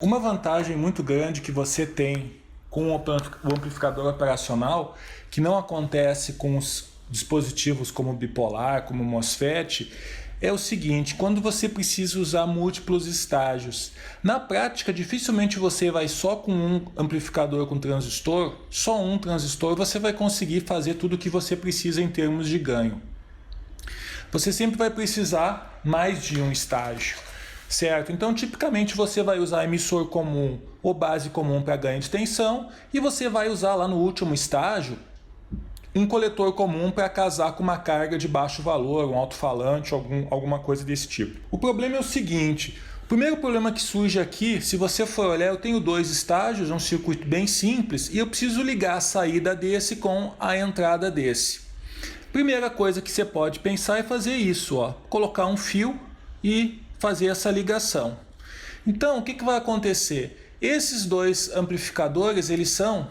Uma vantagem muito grande que você tem com o amplificador operacional, que não acontece com os dispositivos como bipolar, como MOSFET, é o seguinte: quando você precisa usar múltiplos estágios. Na prática, dificilmente você vai só com um amplificador com transistor, só um transistor, você vai conseguir fazer tudo o que você precisa em termos de ganho. Você sempre vai precisar mais de um estágio, certo? Então, tipicamente, você vai usar emissor comum ou base comum para ganho de tensão e você vai usar lá no último estágio um coletor comum para casar com uma carga de baixo valor, um alto-falante, alguma coisa desse tipo. O problema é o seguinte: o primeiro problema que surge aqui, se você for olhar, eu tenho dois estágios, um circuito bem simples, e eu preciso ligar a saída desse com a entrada desse. Primeira coisa que você pode pensar é fazer isso, ó, colocar um fio e fazer essa ligação. Então, o que vai acontecer? Esses dois amplificadores, eles são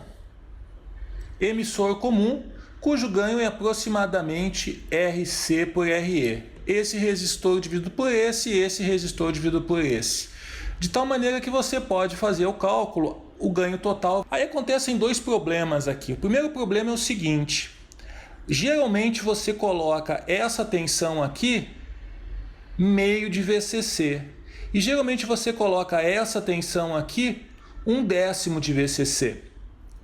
emissor comum, cujo ganho é aproximadamente RC por RE. Esse resistor dividido por esse resistor dividido por esse. De tal maneira que você pode fazer o cálculo, o ganho total. Aí acontecem dois problemas aqui. O primeiro problema é o seguinte: geralmente você coloca essa tensão aqui meio de VCC. E geralmente você coloca essa tensão aqui 1/10 de VCC.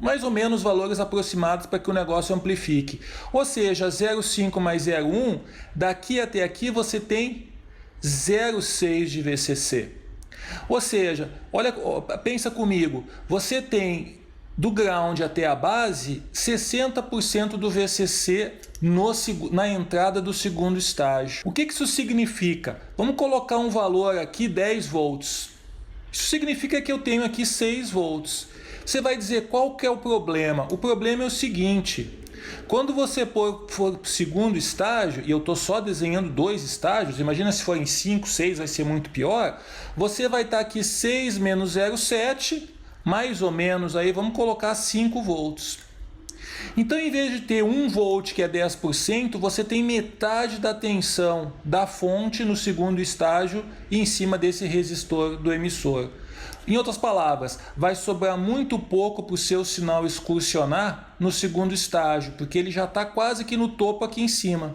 Mais ou menos valores aproximados para que o negócio amplifique. Ou seja, 0,5 mais 0,1, daqui até aqui você tem 0,6 de VCC. Ou seja, olha, pensa comigo, você tem do ground até a base 60% do VCC na entrada do segundo estágio. O que isso significa? Vamos colocar um valor aqui, 10 volts. Isso significa que eu tenho aqui 6 volts. Você vai dizer qual que é o problema? O problema é o seguinte: quando você for para o segundo estágio, e eu estou só desenhando dois estágios, imagina se for em 5, 6, vai ser muito pior. Você vai estar aqui 6 menos 0,7, mais ou menos, aí vamos colocar 5 volts. Então, em vez de ter 1 volt, que é 10%, você tem metade da tensão da fonte no segundo estágio e em cima desse resistor do emissor. Em outras palavras, vai sobrar muito pouco para o seu sinal excursionar no segundo estágio, porque ele já está quase que no topo aqui em cima.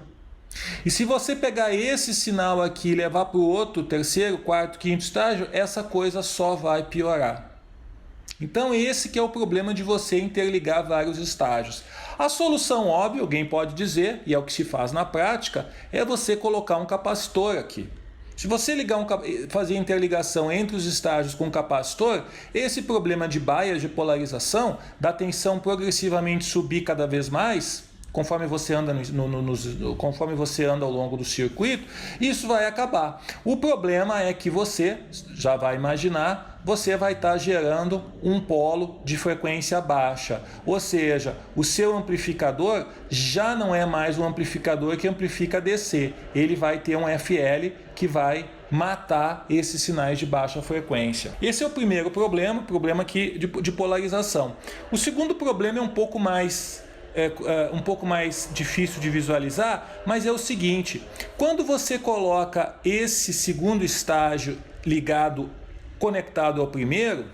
E se você pegar esse sinal aqui e levar para o outro, terceiro, quarto, quinto estágio, essa coisa só vai piorar. Então esse que é o problema de você interligar vários estágios. A solução óbvia, alguém pode dizer, e é o que se faz na prática, é você colocar um capacitor aqui. Se você fazer interligação entre os estágios com o capacitor, esse problema de bias de polarização, da tensão progressivamente subir cada vez mais, conforme você anda ao longo do circuito, isso vai acabar. O problema é que você, já vai imaginar, você vai estar gerando um polo de frequência baixa. Ou seja, o seu amplificador já não é mais um amplificador que amplifica DC. Ele vai ter um FL que vai matar esses sinais de baixa frequência. Esse é o primeiro problema de polarização. O segundo problema é um pouco mais difícil de visualizar, mas é o seguinte: quando você coloca esse segundo estágio conectado ao primeiro,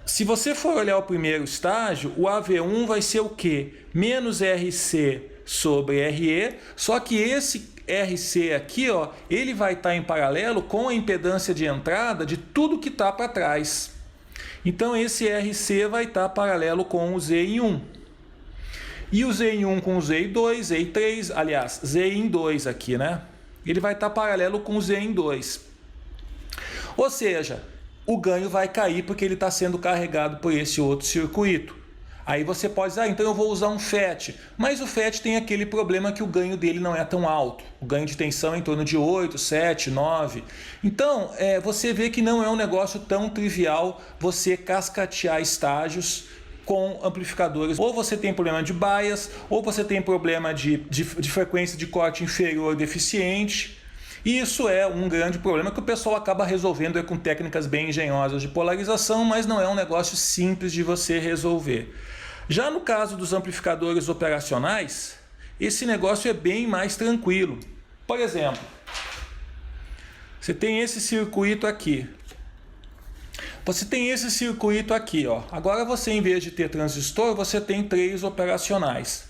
se você for olhar o primeiro estágio, o AV1 vai ser o quê? Menos RC sobre RE, só que esse RC aqui, ó, ele vai estar em paralelo com a impedância de entrada de tudo que está para trás. Então esse RC vai estar paralelo com o Z em 1. E o Z em 1 com o Z em 2, Z em 3, aliás, Z em 2 aqui, né? Ele vai estar paralelo com o Z em 2. Ou seja, o ganho vai cair porque ele está sendo carregado por esse outro circuito. Aí você pode dizer, então eu vou usar um FET. Mas o FET tem aquele problema que o ganho dele não é tão alto. O ganho de tensão é em torno de 8, 7, 9. Então, você vê que não é um negócio tão trivial você cascatear estágios com amplificadores. Ou você tem problema de bias, ou você tem problema de frequência de corte inferior deficiente. E isso é um grande problema que o pessoal acaba resolvendo com técnicas bem engenhosas de polarização, mas não é um negócio simples de você resolver. Já no caso dos amplificadores operacionais, esse negócio é bem mais tranquilo. Por exemplo, você tem esse circuito aqui. Você tem esse circuito aqui, ó. Agora você, em vez de ter transistor, você tem 3 operacionais.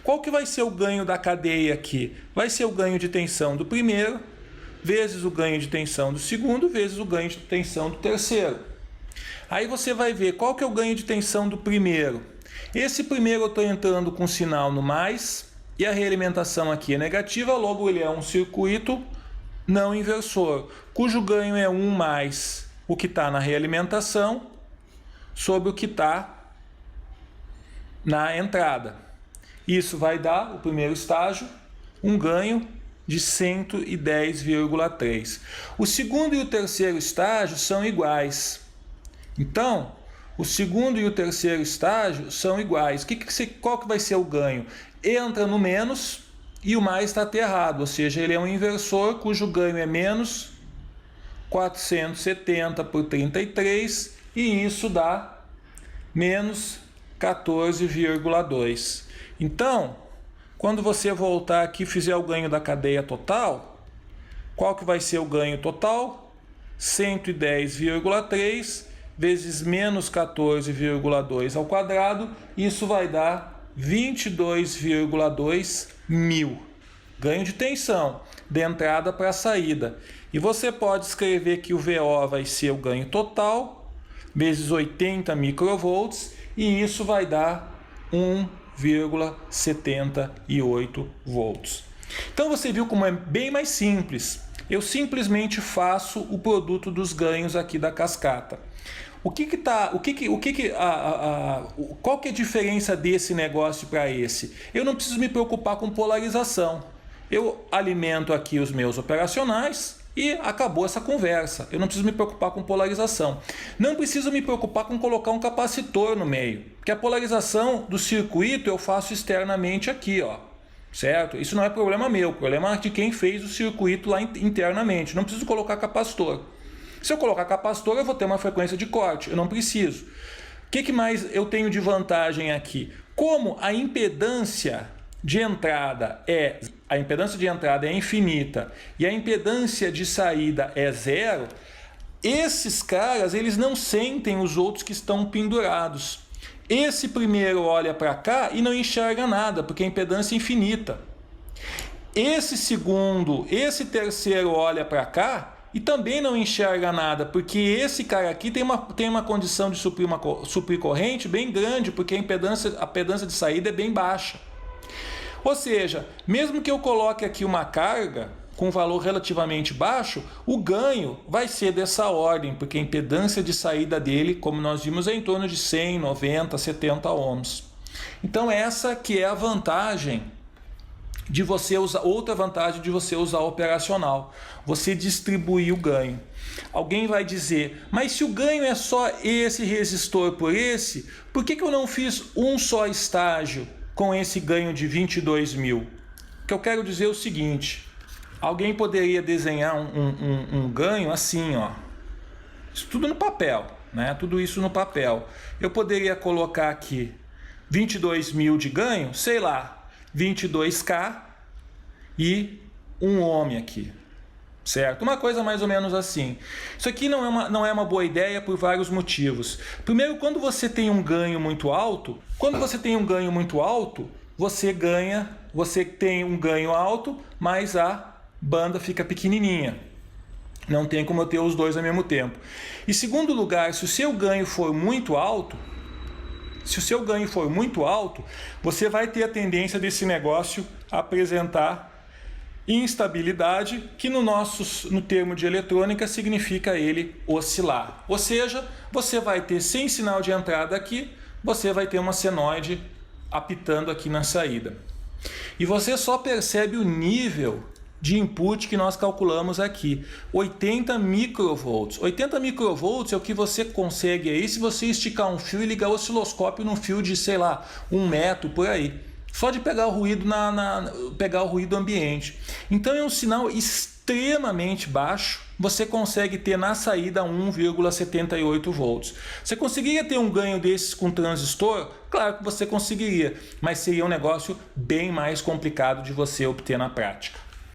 Qual que vai ser o ganho da cadeia aqui? Vai ser o ganho de tensão do primeiro, vezes o ganho de tensão do segundo, vezes o ganho de tensão do terceiro. Aí você vai ver qual que é o ganho de tensão do primeiro. Esse primeiro eu estou entrando com sinal no mais, e a realimentação aqui é negativa, logo ele é um circuito não inversor, cujo ganho é 1 mais o que está na realimentação sobre o que está na entrada. Isso vai dar, o primeiro estágio, um ganho de 110,3. O segundo e o terceiro estágio são iguais. Então, o segundo e o terceiro estágio são iguais. Qual que vai ser o ganho? Entra no menos e o mais está aterrado, ou seja, ele é um inversor cujo ganho é menos 470 por 33 e isso dá menos 14,2. Então, quando você voltar aqui e fizer o ganho da cadeia total, qual que vai ser o ganho total? 110,3 vezes menos 14,2 ao quadrado, isso vai dar 22,2 mil. Ganho de tensão, de entrada para a saída. E você pode escrever que o VO vai ser o ganho total, vezes 80 microvolts, e isso vai dar 1,78 volts. Então você viu como é bem mais simples. Eu simplesmente faço o produto dos ganhos aqui da cascata. Qual que é a diferença desse negócio para esse? Eu não preciso me preocupar com polarização. Eu alimento aqui os meus operacionais e acabou essa conversa. Eu não preciso me preocupar com polarização. Não preciso me preocupar com colocar um capacitor no meio, porque a polarização do circuito eu faço externamente aqui, ó. Certo? Isso não é problema meu, problema de quem fez o circuito lá internamente. Não preciso colocar capacitor. Se eu colocar capacitor, eu vou ter uma frequência de corte. Eu não preciso. O que mais eu tenho de vantagem aqui? Como a impedância de entrada é infinita e a impedância de saída é zero, esses caras eles não sentem os outros que estão pendurados. Esse primeiro olha para cá e não enxerga nada, porque a impedância é infinita. Esse terceiro olha para cá e também não enxerga nada, porque esse cara aqui tem uma condição de suprir corrente bem grande, porque a impedância de saída é bem baixa. Ou seja, mesmo que eu coloque aqui uma carga com valor relativamente baixo, o ganho vai ser dessa ordem, porque a impedância de saída dele, como nós vimos, é em torno de 100, 90, 70 ohms. Então essa que é a vantagem de você usar, outra vantagem de você usar o operacional, você distribuir o ganho. Alguém vai dizer, mas se o ganho é só esse resistor por esse, por que eu não fiz um só estágio com esse ganho de 22 mil? O que eu quero dizer é o seguinte, alguém poderia desenhar um ganho assim, ó, isso tudo no papel, né? Tudo isso no papel. Eu poderia colocar aqui 22 mil de ganho, sei lá, 22K e um ohm aqui, certo? Uma coisa mais ou menos assim. Isso aqui não é uma boa ideia por vários motivos. Primeiro, quando você tem um ganho muito alto, você tem um ganho alto, mas a banda fica pequenininha. Não tem como eu ter os dois ao mesmo tempo. E segundo lugar, se o seu ganho for muito alto, você vai ter a tendência desse negócio a apresentar instabilidade, que no termo de eletrônica significa ele oscilar. Ou seja, você vai ter sem sinal de entrada aqui, você vai ter uma senoide apitando aqui na saída. E você só percebe o nível de input que nós calculamos aqui, 80 microvolts. 80 microvolts é o que você consegue aí se você esticar um fio e ligar o osciloscópio num fio de, sei lá, 1 metro por aí. Só de pegar o ruído pegar o ruído ambiente. Então é um sinal extremamente baixo. Você consegue ter na saída 1,78 volts. Você conseguiria ter um ganho desses com transistor? Claro que você conseguiria, mas seria um negócio bem mais complicado de você obter na prática.